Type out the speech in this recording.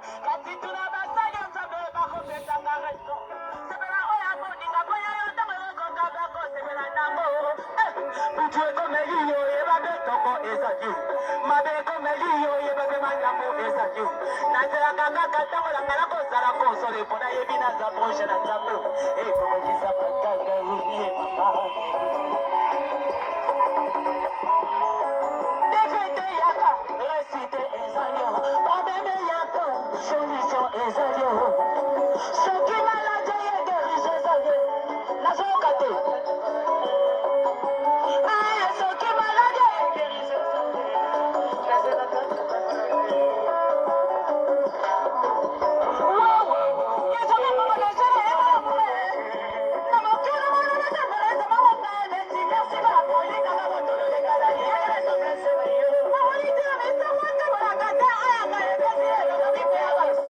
Kati tunabasanya nzambe bakopesanga resto. Sepela oya moninga boya yo ntango ekokaba kosepela nango. Butu ekomeli yo yebabe toko ezaki. Mabe ekomeli yo yebabe manyamo ezaki. Nazelaka kaka ntango langala kozala konsole mpona yebi naza proche na nzambe. Ekomokisa patanga ye mama.